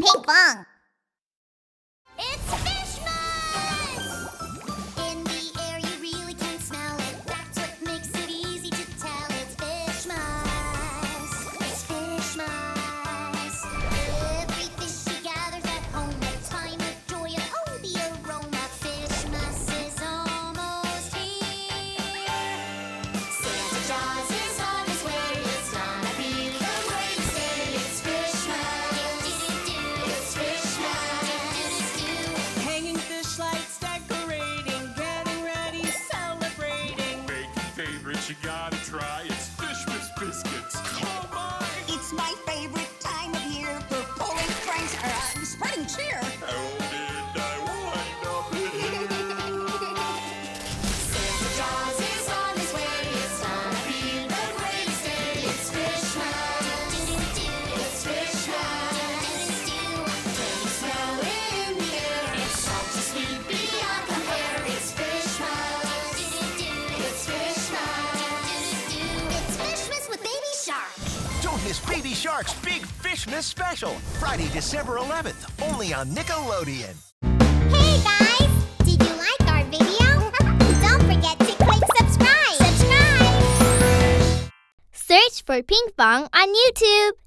Pinkfong. It's Fishmas! In the air you really can smell it. That's what makes it easy to tell. It's Fishmas. It's Fishmas. Every fish she gathers at home. A time of joy and oh, the aroma. Fishmas is almost here. Santa Claus is on his way. It's gonna be the great day. It's Fishmas. It's Fishmas. Hanging fish lights, decorating, getting ready, celebrating. Baking favorites you gotta try. It's Fishmas biscuits. Oh my! It's my favorite time of year for pulling pranks and spreading cheer. How did I wind up here? Santa Claus is on his way. It's gonna be the greatest day. It's Fishmas. It's Fishmas. Can you smell it in the air? It's salty, sweet, beyond compare. It's Fishmas. It's Fishmas. It's Fishmas with Baby Shark. Don't miss Baby Shark's Big Fishmas Special, Friday, December 11th, only on Nickelodeon. Hey guys! Did you like our video? Don't forget to click subscribe. Search for Pinkfong on YouTube.